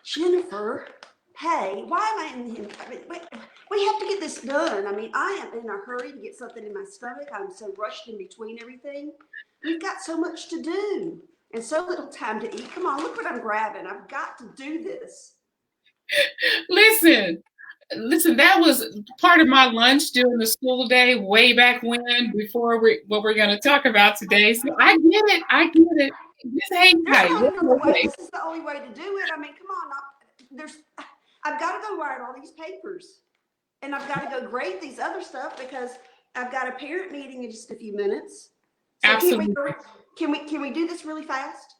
Jennifer, hey, why am I in? I mean, we have to get this done. I mean, I am in a hurry to get something in my stomach. I'm so rushed in between everything. We've got so much to do and so little time to eat. Come on, look what I'm grabbing. I've got to do this. Listen, listen, that was part of my lunch during the school day way back when, before what we're going to talk about today. So I get it. I get it. Just hang There's tight. no We'll other be way. okay. This is the only way to do it. I mean, come on. There's, I've got to go write all these papers, and I've got to go grade these other stuff because I've got a parent meeting in just a few minutes. So Absolutely. can we do this really fast?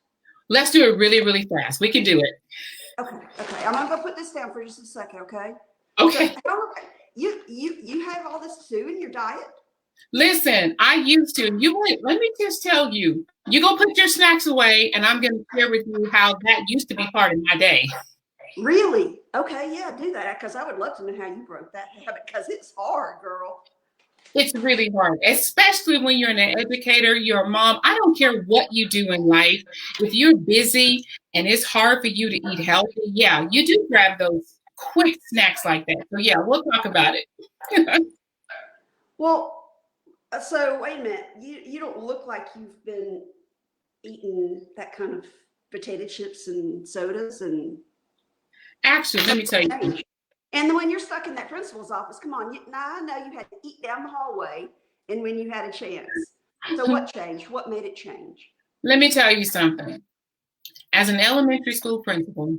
Let's do it really, really fast. We can do it. Okay, okay. I'm gonna go put this down for just a second, okay? So Okay. you have all this too in your diet? Listen, I used to. Let me just tell you, you go put your snacks away, and I'm going to share with you how that used to be part of my day. Really? Okay, yeah, do that because I would love to know how you broke that habit because it's hard, girl. It's really hard, especially when you're an educator, you're a mom. I don't care what you do in life. If you're busy and it's hard for you to eat healthy, yeah, you do grab those quick snacks like that. So, yeah, we'll talk about it. Well, so wait a minute. You don't look like you've been eating that kind of potato chips and sodas and Actually, let me tell you something. and then when you're stuck in that principal's office, come on. Now I know you had to eat down the hallway, and when you had a chance. So what changed? What made it change? Let me tell you something. As an elementary school principal,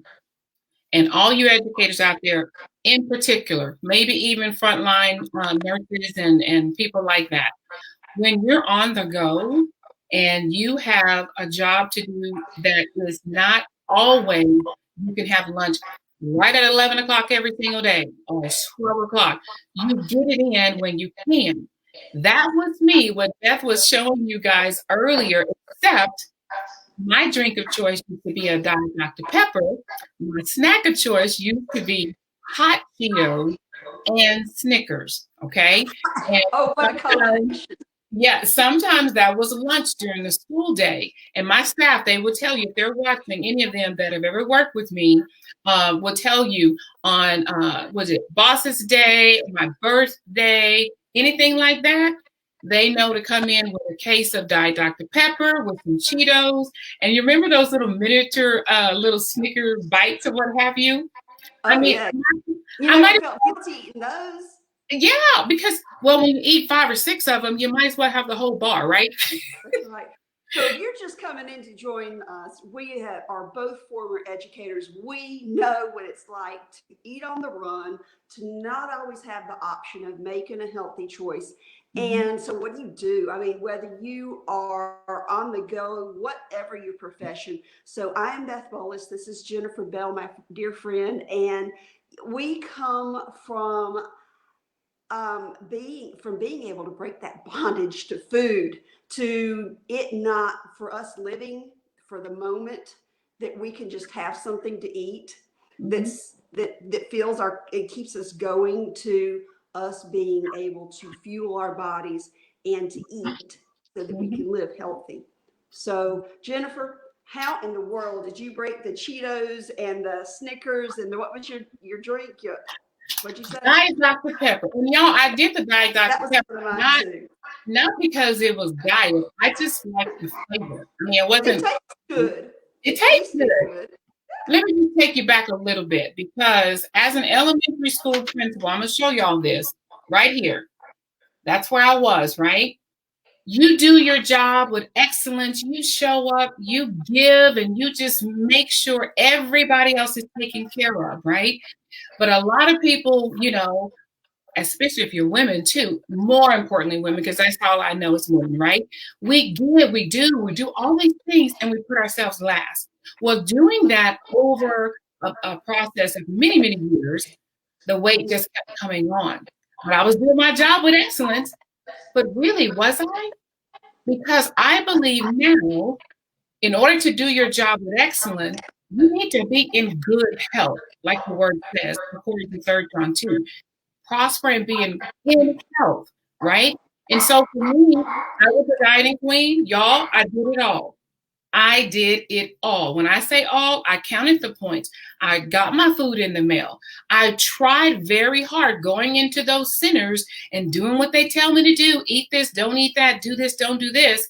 and all you educators out there in particular, maybe even frontline nurses and people like that, when you're on the go and you have a job to do that is not always, you can have lunch right at 11 o'clock every single day or 12 o'clock. You get it in when you can. That was me, what Beth was showing you guys earlier, except my drink of choice used to be a Diet Dr. Pepper. My snack of choice used to be hot Cheetos and Snickers. Okay. And Oh, what a sometimes, combination. yeah, sometimes that was lunch during the school day. And my staff, they would tell you, if they're watching, any of them that have ever worked with me, will tell you on, was it Boss's Day, my birthday, anything like that, they know to come in with a case of Diet Dr. Pepper with some Cheetos. And you remember those little miniature, little Snicker bites or what have you? I Oh mean, yeah. You I never might felt guilty eating those. yeah, because well, when you eat 5 or 6 of them, you might as well have the whole bar, right? That's right. So if you're just coming in to join us, are both former educators. We know what it's like to eat on the run, to not always have the option of making a healthy choice. Mhm. And so what do you do? I mean, whether you are on the go, whatever your profession. So I am Beth Bolus. This is Jennifer Bell, my dear friend. And we come being able to break that bondage to food, to it not for us living for the moment that we can just have something to eat Mhm. that feels it keeps us going, to us being able to fuel our bodies and to eat so that we Mhm. can live healthy. So Jennifer, how in the world did you break the Cheetos and the Snickers and what was your drink? What'd you say? Diet Dr. Pepper. And y'all, I did the Diet That Dr. was Pepper one of mine not too. not because it was diet. I just liked the flavor. I mean, it It wasn't. tastes good. It It tastes tasted good. good. Let me just take you back a little bit because as an elementary school principal, I'm gonna show y'all this right here. That's where I was, right? You do your job with excellence. You show up, you give, and you just make sure everybody else is taken care of, right? But a lot of people, especially if you're women too, more importantly, women, because that's all I know is women, right? We give, we do all these things, and we put ourselves last. Well, doing that over a process of many, many years, the weight just kept coming on. But I was doing my job with excellence, but really, was I? Because I believe now, in order to do your job with excellence, you need to be in good health, like the word says, according to 3 John 2. Prosper and be in health, right? And so for me, I was a dieting queen, y'all. I did it all. I did it all. When I say all, I counted the points. I got my food in the mail. I tried very hard going into those centers and doing what they tell me to do. Eat this, don't eat that, do this, don't do this.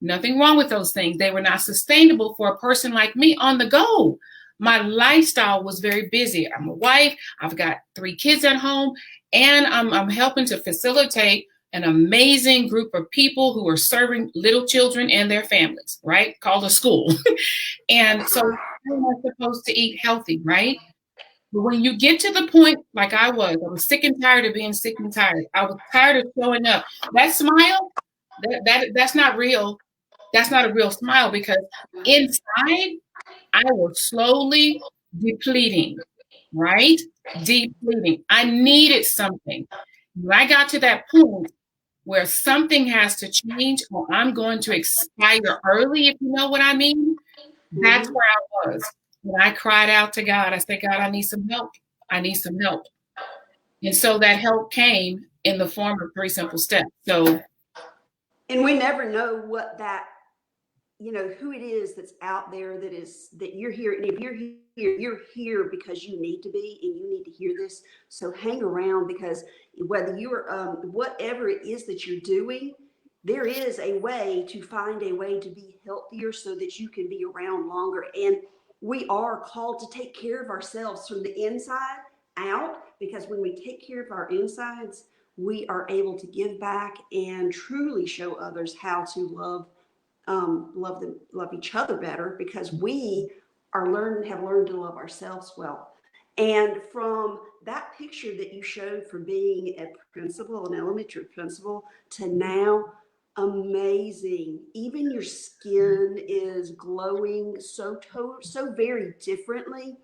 Nothing wrong with those things. They were not sustainable for a person like me on the go. My lifestyle was very busy. I'm a wife. I've got 3 kids at home, and I'm helping to facilitate an amazing group of people who are serving little children and their families, right? Called a school. And so how am I supposed to eat healthy, right? But when you get to the point like I was sick and tired of being sick and tired. I was tired of showing up. That smile, that's not real. That's not a real smile, because inside I was slowly depleting, right? Depleting. I needed something. When I got to that point where something has to change or I'm going to expire early, if you know what I mean, that's where I was. When I cried out to God, I said, God, I need some help. I need some help. And so that help came in the form of 3 simple steps. So, and we never know what that, who it is that's out there that you're here. And if you're here because you need to be, and you need to hear this. So hang around, because whether you're, whatever it is that you're doing, there is a way to find a way to be healthier so that you can be around longer. And we are called to take care of ourselves from the inside out, because when we take care of our insides, we are able to give back and truly show others how to love each other better, because we have learned to love ourselves well. And from that picture that you showed from being a principal, an elementary principal, to now, amazing. Even your skin is glowing so very differently,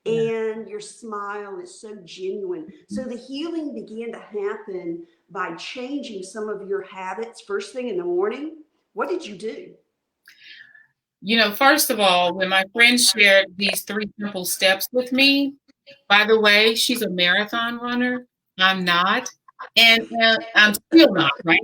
and your smile is so genuine. So the healing began to happen by changing some of your habits first thing in the morning. What did you do? first of all, when my friend shared these 3 simple steps with me, by the way, she's a marathon runner. I'm not. And I'm still not, right?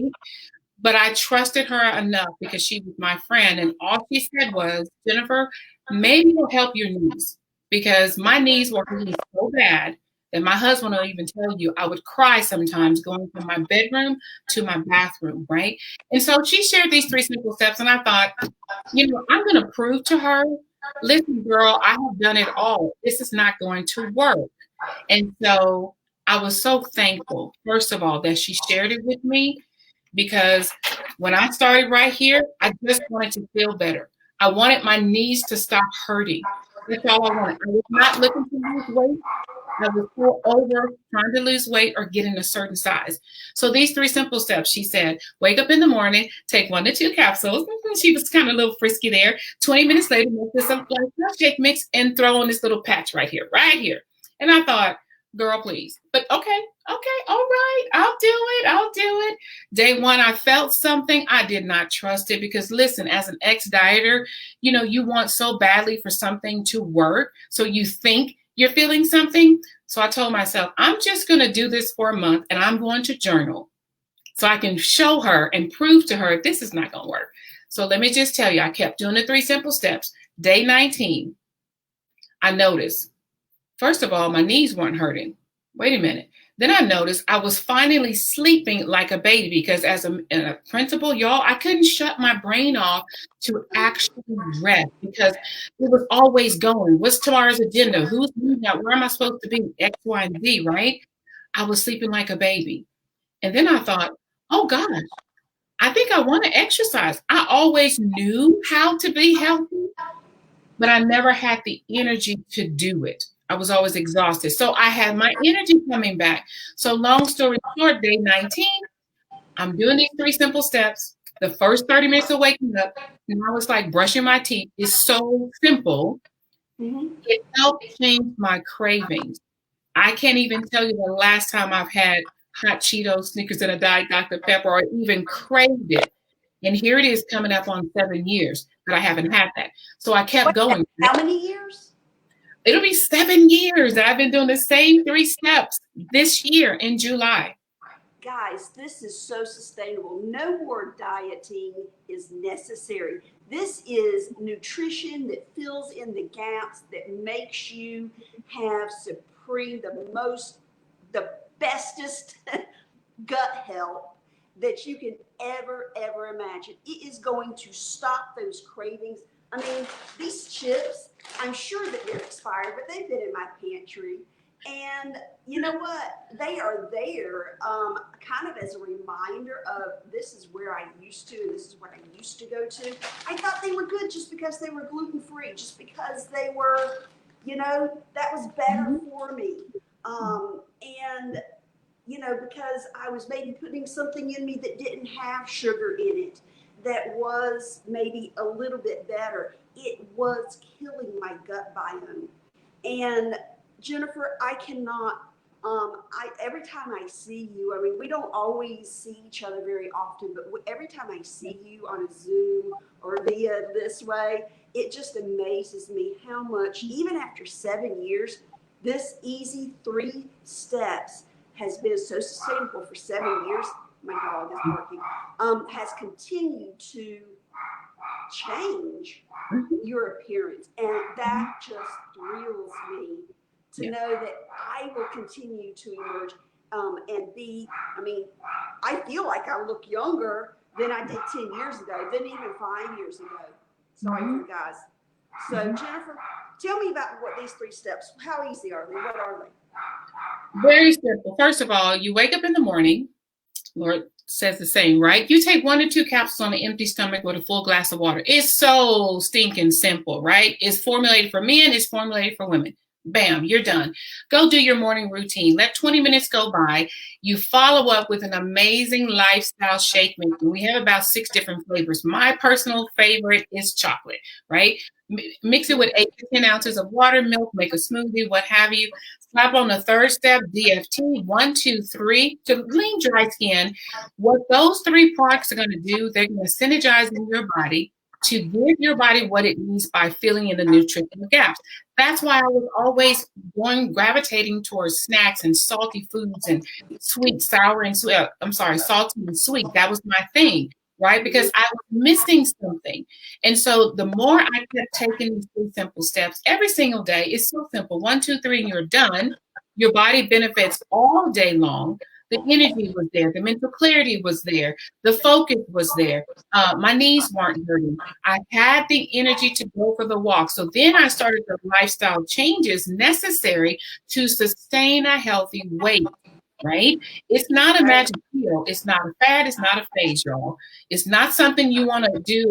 But I trusted her enough because she was my friend. And all she said was, Jennifer, maybe it'll help your knees, because my knees were hurting so bad that my husband will even tell you I would cry sometimes going from my bedroom to my bathroom, right? And so she shared these 3 simple steps, and I thought, I'm going to prove to her, listen, girl, I have done it all. This is not going to work. And so I was so thankful, first of all, that she shared it with me, because when I started right here, I just wanted to feel better. I wanted my knees to stop hurting. That's all I wanted. I was not looking to lose weight. I was so over trying to lose weight or get in a certain size. So these 3 simple steps, she said, wake up in the morning, take 1 to 2 capsules. She was kind of a little frisky there. 20 minutes later, make this like shake mix and throw on this little patch right here, right here. And I thought, girl, please. But okay, all right, I'll do it. Day 1, I felt something. I did not trust it, because listen, as an ex-dieter, you want so badly for something to work. So you think you're feeling something. So I told myself, I'm just going to do this for a month, and I'm going to journal so I can show her and prove to her this is not going to work. So let me just tell you, I kept doing the 3 simple steps. Day 19, I noticed, first of all, my knees weren't hurting. Wait a minute. Then I noticed I was finally sleeping like a baby, because as a principal, y'all, I couldn't shut my brain off to actually rest, because it was always going. What's tomorrow's agenda? Who's meeting out? Where am I supposed to be? X, Y, and Z, right? I was sleeping like a baby. And then I thought, oh gosh, I think I want to exercise. I always knew how to be healthy, but I never had the energy to do it. I was always exhausted. So I had my energy coming back. So long story short, day 19, I'm doing these 3 simple steps. The first 30 minutes of waking up, and I was like brushing my teeth. It's so simple. It helped change my cravings. I can't even tell you the last time I've had hot Cheetos, Snickers, and a Diet Dr. Pepper, or even craved it. And here it is coming up on 7 years that I haven't had that. So I kept going. How many years? It'll be 7 years that I've been doing the same 3 steps this year in July. Guys, this is so sustainable. No more dieting is necessary. This is nutrition that fills in the gaps, that makes you have supreme, the bestest gut health that you can ever imagine. It is going to stop those cravings. I mean, these chips, I'm sure that they're expired, but they've been in my pantry. And you know what? They are there kind of as a reminder of this is where I used to, and this is what I used to go to. I thought they were good just because they were gluten-free, just because they were, that was better for me. And because I was maybe putting something in me that didn't have sugar in it, that was maybe a little bit better. It was killing my gut biome. And Jennifer, I cannot, every time I see you, I mean, we don't always see each other very often, but every time I see you on a Zoom or via this way, it just amazes me how much, even after 7 years, this easy 3 steps has been so sustainable for 7 years. My dog is barking. Has continued to change your appearance, and that just thrills me to know that I will continue to emerge and be. I mean, I feel like I look younger than I did 10 years ago, than even 5 years ago. Sorry for guys. So Jennifer, tell me about what these 3 steps. How easy are they? What are they? Very simple. First of all, you wake up in the morning. Lord says the same, right? You take 1 to 2 capsules on an empty stomach with a full glass of water. It's so stinking simple, right? It's formulated for men. It's formulated for women. Bam, you're done. Go do your morning routine. Let 20 minutes go by. You follow up with an amazing lifestyle shake making. We have about 6 different flavors. My personal favorite is chocolate, right? Mix it with 8 to 10 ounces of water, milk, make a smoothie, what have you. Slap on the 3rd step, DFT, 1, 2, 3, to lean dry skin. What those 3 products are going to do, they're going to synergize in your body to give your body what it needs by filling in the nutritional gaps. That's why I was always gravitating towards snacks and salty foods and sweet, sour, and sweet. Salty and sweet. That was my thing, right? Because I was missing something. And so the more I kept taking these 3 simple steps every single day, it's so simple. 1, 2, 3, and you're done. Your body benefits all day long. The energy was there. The mental clarity was there. The focus was there. My knees weren't hurting. I had the energy to go for the walk. So then I started the lifestyle changes necessary to sustain a healthy weight, right? It's not a magic pill. It's not a fad. It's not a phase, y'all. It's not something you want to do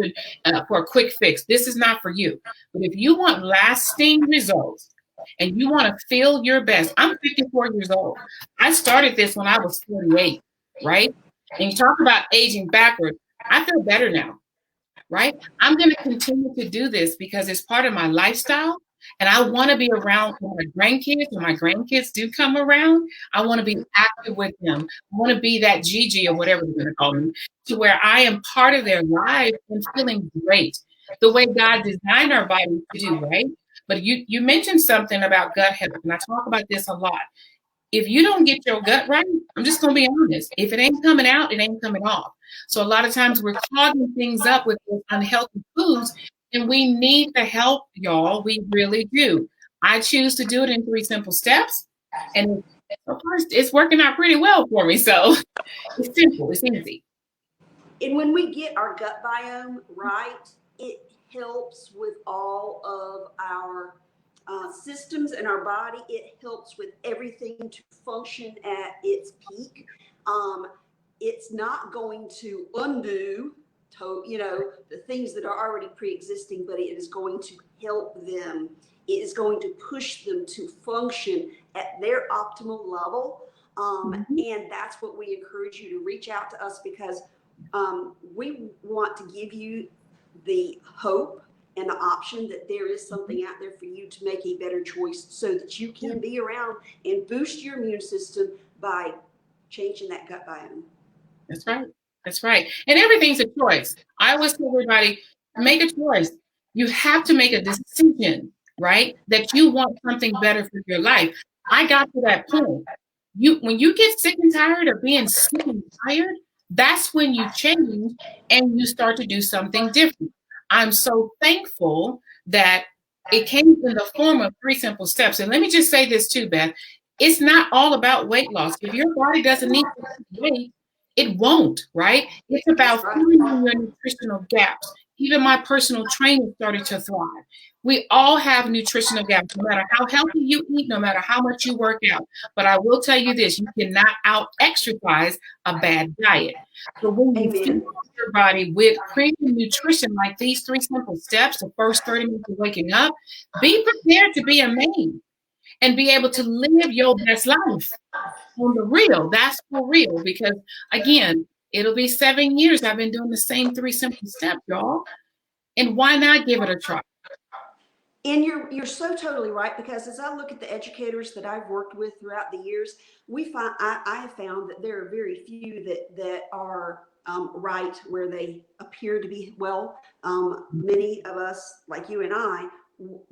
for a quick fix. This is not for you. But if you want lasting results, and you want to feel your best. I'm 54 years old. I started this when I was 48, right? And you talk about aging backwards. I feel better now, right? I'm going to continue to do this because it's part of my lifestyle. And I want to be around for my grandkids. When my grandkids do come around, I want to be active with them. I want to be that Gigi or whatever they're going to call me, to where I am part of their life and feeling great. The way God designed our bodies to do, right? But you mentioned something about gut health, and I talk about this a lot. If you don't get your gut right, I'm just going to be honest. If it ain't coming out, it ain't coming off. So a lot of times we're clogging things up with unhealthy foods, and we need the help, y'all. We really do. I choose to do it in 3 simple steps, and so far it's working out pretty well for me. So it's simple. It's easy. And when we get our gut biome right, it helps with all of our systems in our body. It helps with everything to function at its peak. It's not going to undo, the things that are already pre-existing, but it is going to help them. It is going to push them to function at their optimal level. And that's what we encourage you to reach out to us, because we want to give you the hope and the option that there is something out there for you to make a better choice, so that you can be around and boost your immune system by changing that gut biome. That's right. That's right. And everything's a choice. I always tell everybody, make a choice. You have to make a decision, right? That you want something better for your life. I got to that point. When you get sick and tired of being sick and tired, that's when you change and you start to do something different. I'm so thankful that it came in the form of 3 simple steps. And let me just say this too, Beth. It's not all about weight loss. If your body doesn't need to lose weight, it won't, right? It's about filling in your nutritional gaps. Even my personal training started to thrive. We all have nutritional gaps, no matter how healthy you eat, no matter how much you work out. But I will tell you this, you cannot out-exercise a bad diet. So when you feed your body with premium nutrition like these 3 simple steps, the first 30 minutes of waking up, be prepared to be amazed and be able to live your best life on the real. That's for real. Because again, it'll be 7 years I've been doing the same 3 simple steps, y'all. And why not give it a try? And you're so totally right, because as I look at the educators that I've worked with throughout the years, I have found that there are very few that are right where they appear to be. Well, many of us, like you and I,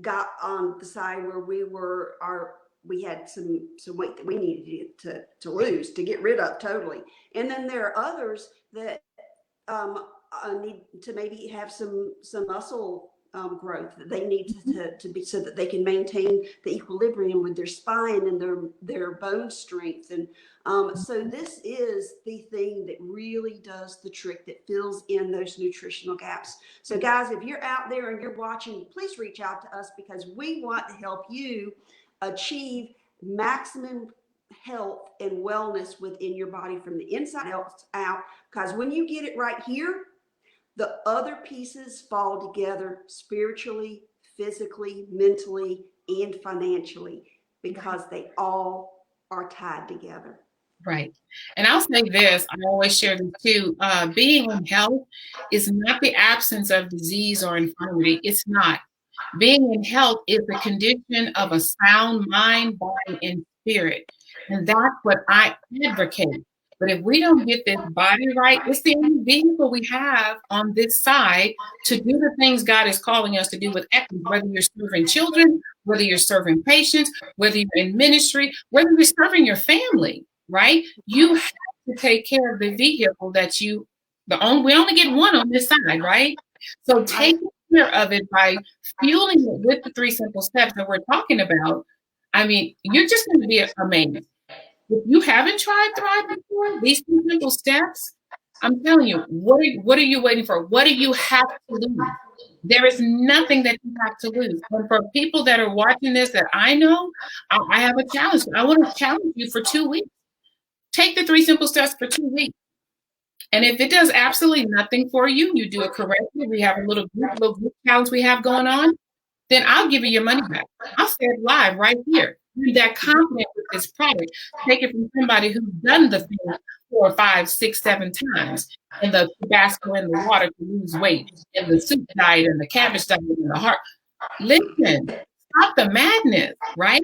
got on the side where we had some weight that we needed to lose, to get rid of totally. And then there are others that need to maybe have some muscle growth that they need to be, so that they can maintain the equilibrium with their spine and their bone strength. And so this is the thing that really does the trick, that fills in those nutritional gaps. So guys, if you're out there and you're watching, please reach out to us, because we want to help you achieve maximum health and wellness within your body from the inside out. Because when you get it right here, the other pieces fall together spiritually, physically, mentally, and financially, because they all are tied together. Right. And I'll say this, I always share this too. Being in health is not the absence of disease or infirmity. It's not. Being in health is the condition of a sound mind, body, and spirit. And that's what I advocate. But if we don't get this body right, it's the only vehicle we have on this side to do the things God is calling us to do with equity, whether you're serving children, whether you're serving patients, whether you're in ministry, whether you're serving your family, right? You have to take care of the vehicle that we only get one on this side, right? So take care of it by fueling it with the 3 simple steps that we're talking about. I mean, you're just going to be amazed. If you haven't tried Thrive before, these 3 simple steps, I'm telling you, what are you waiting for? What do you have to lose? There is nothing that you have to lose. And for people that are watching this that I know, I have a challenge. I want to challenge you for 2 weeks. Take the 3 simple steps for 2 weeks. And if it does absolutely nothing for you, you do it correctly, we have a little group challenge we have going on, then I'll give you your money back. I'll say it live right here. You're that confident with this product. Take it from somebody who's done the thing 4, 5, 6, 7 times, and the Tabasco in the water to lose weight, and the soup diet, and the cabbage diet, and the heart. Listen, stop the madness, right?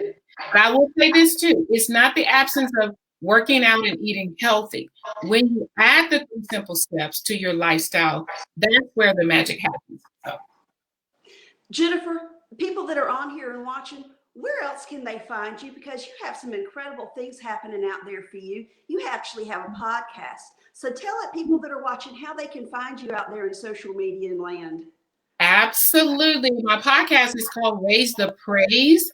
But I will say this too. It's not the absence of working out and eating healthy. When you add the 3 simple steps to your lifestyle, that's where the magic happens. So. Jennifer, people that are on here and watching, where else can they find you? Because you have some incredible things happening out there for you. You actually have a podcast. So tell people that are watching how they can find you out there in social media and land. Absolutely. My podcast is called Raise the Praise.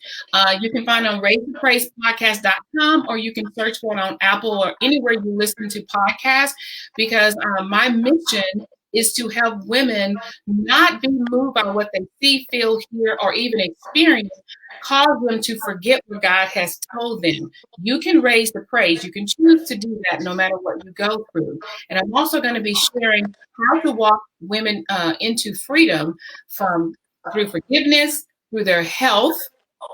You can find it on raisethepraisepodcast.com, or you can search for it on Apple or anywhere you listen to podcasts, because my mission is to help women not be moved by what they see, feel, hear, or even experience, cause them to forget what God has told them. You can raise the praise. You can choose to do that no matter what you go through. And I'm also going to be sharing how to walk women into freedom through forgiveness, through their health,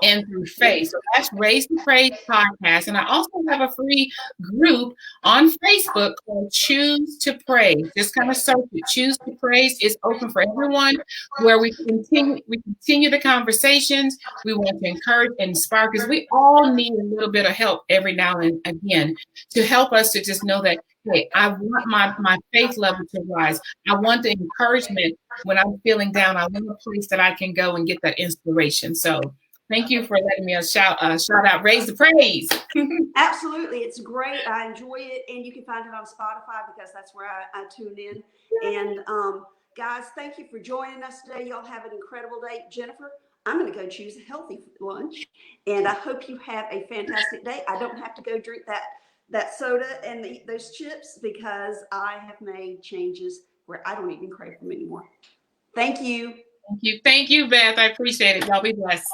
and through faith. So that's Raise the Praise podcast. And I also have a free group on Facebook called Choose to Praise. Just kind of search it. Choose to Praise is open for everyone, where we continue the conversations. We want to encourage and inspire, because we all need a little bit of help every now and again to help us to just know that, hey, I want my faith level to rise. I want the encouragement when I'm feeling down. I want a place that I can go and get that inspiration. So thank you for letting me shout out, Raise the Praise. Absolutely. It's great. I enjoy it. And you can find it on Spotify, because that's where I tune in. And Guys, thank you for joining us today. Y'all have an incredible day. Jennifer, I'm going to go choose a healthy lunch, and I hope you have a fantastic day. I don't have to go drink that soda and eat those chips because I have made changes where I don't even crave them anymore. Thank you. Thank you. Thank you, Beth. I appreciate it. Y'all be blessed.